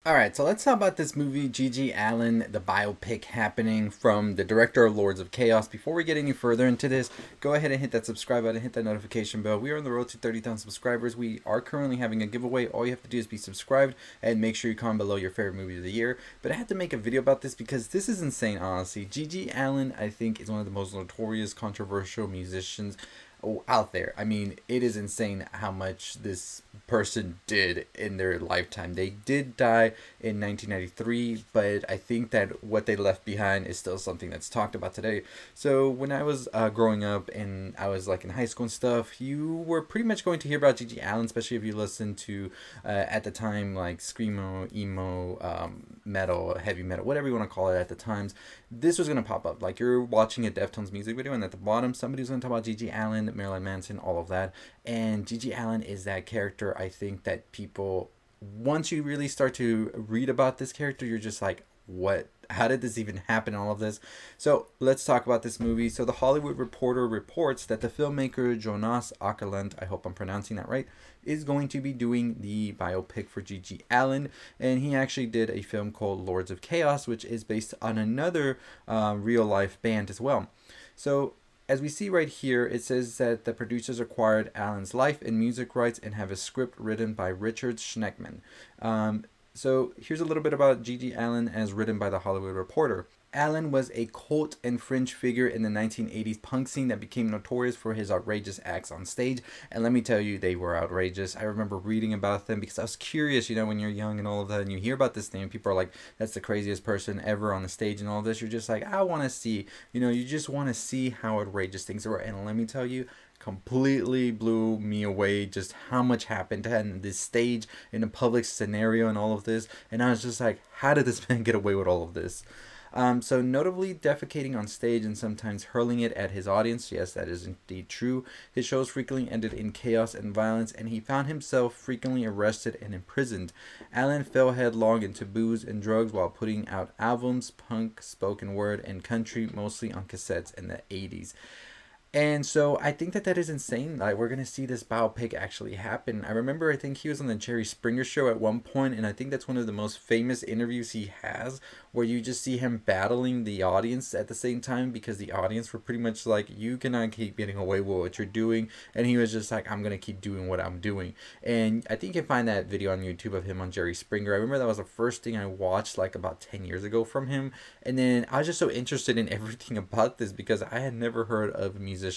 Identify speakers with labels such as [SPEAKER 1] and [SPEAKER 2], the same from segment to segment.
[SPEAKER 1] Alright, so let's talk about this movie, G.G. Allin, the biopic happening from the director of Lords of Chaos. Before we get any further into this, go ahead and hit that subscribe button, hit that notification bell. We are on the road to 30,000 subscribers. We are currently having a giveaway. All you have to do is be subscribed and make sure you comment below your favorite movie of the year. But I had to make a video about this because this is insane, honestly. G.G. Allin, I think, is one of the most notorious, controversial musicians out there. I mean, it is insane how much this person did in their lifetime. They did die in 1993, but I think that what they left behind is still something that's talked about today. So when I was growing up and I was like in high school and stuff, you were pretty much going to hear about G.G. Allin, especially if you listened to at the time like screamo, emo, metal, heavy metal, whatever you want to call it at the times. This was going to pop up. Like you're watching a Deftones music video and at the bottom somebody's going to talk about G.G. Allin, Marilyn Manson, all of that. And G.G. Allin is that character. I think that people, once you really start to read about this character, you're just like, what? How did this even happen? All of this. So let's talk about this movie. So the Hollywood Reporter reports that the filmmaker Jonas Åkerlund, I hope I'm pronouncing that right, is going to be doing the biopic for G.G. Allin, and he actually did a film called Lords of Chaos, which is based on another real life band as well. So as we see right here, it says that the producers acquired Allin's life and music rights and have a script written by Richard Schneckman. So here's a little bit about G.G. Allin as written by the Hollywood Reporter. Allin was a cult and fringe figure in the 1980s punk scene that became notorious for his outrageous acts on stage. And let me tell you, they were outrageous. I remember reading about them because I was curious, you know, when you're young and all of that, and you hear about this thing, people are like, that's the craziest person ever on the stage and all of this. You're just like, I want to see, you know, you just want to see how outrageous things were. And let me tell you, completely blew me away just how much happened on this stage in a public scenario and all of this. And I was just like, how did this man get away with all of this? So notably defecating on stage and sometimes hurling it at his audience. Yes, that is indeed true. His shows frequently ended in chaos and violence, and he found himself frequently arrested and imprisoned. Allin fell headlong into booze and drugs while putting out albums, punk, spoken word, and country, mostly on cassettes in the 80s. And so I think that that is insane. Like, we're going to see this biopic actually happen. I remember, I think he was on the Jerry Springer show at one point, and I think that's one of the most famous interviews he has, where you just see him battling the audience at the same time, because the audience were pretty much like, you cannot keep getting away with what you're doing. And he was just like, I'm going to keep doing what I'm doing. And I think you can find that video on YouTube of him on Jerry Springer. I remember that was the first thing I watched like about 10 years ago from him. And then I was just so interested in everything about this because I had never heard of a musician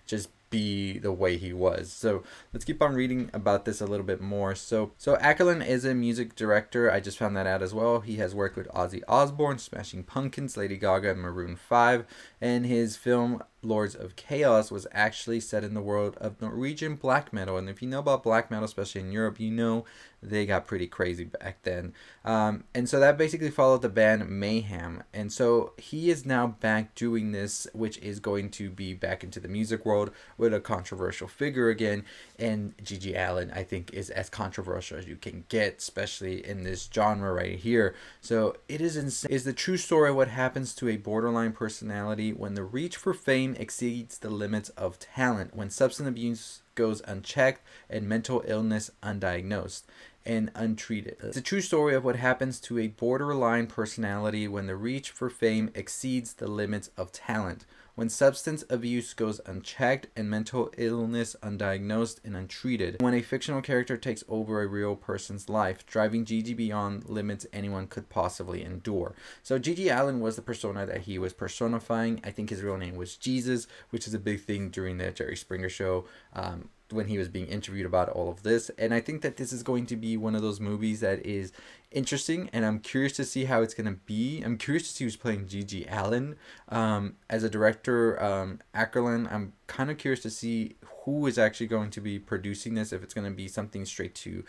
[SPEAKER 1] just be the way he was. So let's keep on reading about this a little bit more. So Åkerlund is a music director. I just found that out as well. He has worked with Ozzy Osbourne, Smashing Pumpkins, Lady Gaga, and Maroon 5, and his film Lords of Chaos was actually set in the world of Norwegian black metal. And if you know about black metal, especially in Europe, you know they got pretty crazy back then. And so that basically followed the band Mayhem. And so he is now back doing this, which is going to be back into the music world with a controversial figure again. And G.G. Allin, I think, is as controversial as you can get, especially in this genre right here. So it is insane. It's the true story of what happens to a borderline personality when the reach for fame exceeds the limits of talent, when substance abuse goes unchecked and mental illness undiagnosed and untreated. It's a true story of what happens to a borderline personality when the reach for fame exceeds the limits of talent, when substance abuse goes unchecked and mental illness undiagnosed and untreated, when a fictional character takes over a real person's life, driving Gigi beyond limits anyone could possibly endure. So G.G. Allin was the persona that he was personifying. I think his real name was Jesus, which is a big thing during the Jerry Springer show, when he was being interviewed about all of this. And I think that this is going to be one of those movies that is interesting, and I'm curious to see how it's going to be. I'm curious to see who's playing G.G. Allin. As a director, Åkerlund, I'm kind of curious to see who is actually going to be producing this, if it's going to be something straight to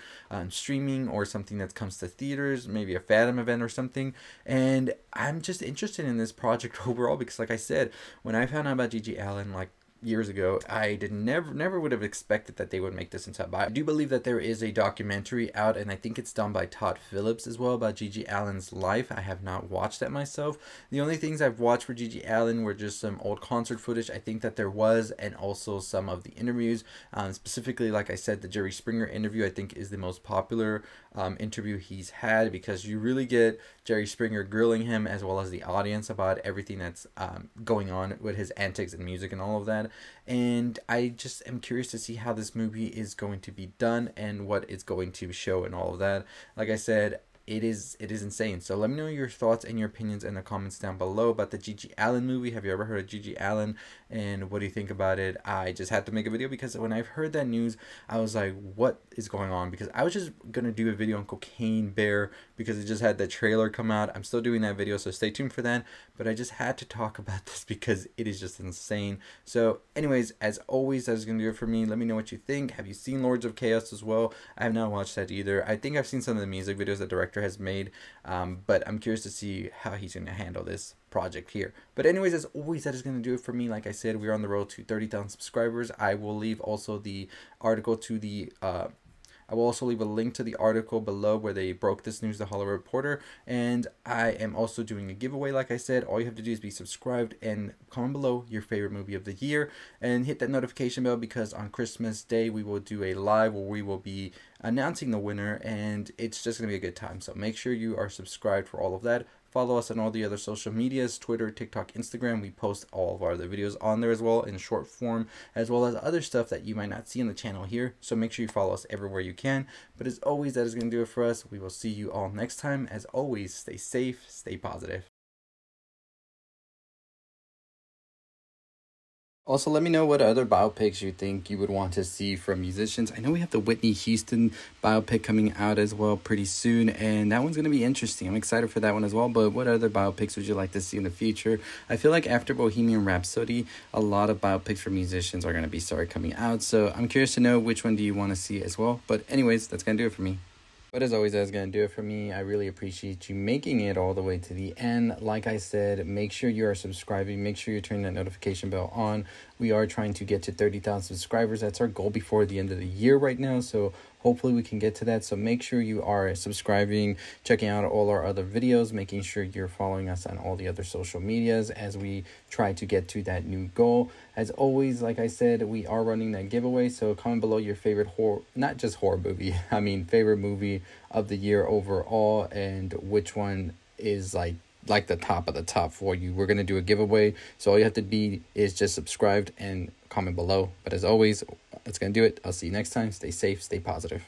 [SPEAKER 1] streaming or something that comes to theaters, maybe a Fathom event or something. And I'm just interested in this project overall because, like I said, when I found out about G.G. Allin, like, years ago, I never would have expected that they would make this into a bio. I do believe that there is a documentary out, and I think it's done by Todd Phillips as well, about G.G. Allin's life. I have not watched that myself. The only things I've watched for G.G. Allin were just some old concert footage. I think that there was, and also some of the interviews. Specifically, like I said, the Jerry Springer interview I think is the most popular interview he's had, because you really get Jerry Springer grilling him as well as the audience about everything that's going on with his antics and music and all of that. And I just am curious to see how this movie is going to be done and what it's going to show and all of that. Like I said, it is insane. So let me know your thoughts and your opinions in the comments down below about the Gigi Allin movie. Have you ever heard of Gigi Allin, and what do you think about it? I just had to make a video because when I've heard that news, I was like, what is going on? Because I was just gonna do a video on Cocaine Bear because it just had the trailer come out. I'm still doing that video, so stay tuned for that. But I just had to talk about this because it is just insane. So anyways, as always, that is gonna do it for me. Let me know what you think. Have you seen Lords of Chaos as well? I have not watched that either. I think I've seen some of the music videos the director has made, but I'm curious to see how he's going to handle this project here. But anyways, as always, that is going to do it for me. Like I said, we're on the road to 30,000 subscribers. I will leave also the article to the I will also leave a link to the article below where they broke this news, the Hollywood Reporter. And I am also doing a giveaway. Like I said, all you have to do is be subscribed and comment below your favorite movie of the year and hit that notification bell, because on Christmas Day we will do a live where we will be announcing the winner, and it's just going to be a good time. So make sure you are subscribed for all of that. Follow us on all the other social medias, Twitter, TikTok, Instagram. We post all of our other videos on there as well in short form, as well as other stuff that you might not see on the channel here. So make sure you follow us everywhere you can. But as always, that is going to do it for us. We will see you all next time. As always, stay safe, stay positive. Also, let me know what other biopics you think you would want to see from musicians. I know we have the Whitney Houston biopic coming out as well pretty soon, and that one's going to be interesting. I'm excited for that one as well, but what other biopics would you like to see in the future? I feel like after Bohemian Rhapsody, a lot of biopics for musicians are going to be coming out, so I'm curious to know which one do you want to see as well. But anyways, that's going to do it for me. But as always, that's going to do it for me. I really appreciate you making it all the way to the end. Like I said, make sure you are subscribing. Make sure you turn that notification bell on. We are trying to get to 30,000 subscribers. That's our goal before the end of the year right now. So hopefully we can get to that. So make sure you are subscribing, checking out all our other videos, making sure you're following us on all the other social medias as we try to get to that new goal. As always, like I said, we are running that giveaway. So comment below your favorite horror, not just horror movie, I mean favorite movie of the year overall, and which one is like the top of the top for you. We're going to do a giveaway, so all you have to be is just subscribed and comment below. But as always, that's going to do it. I'll see you next time. Stay safe, stay positive.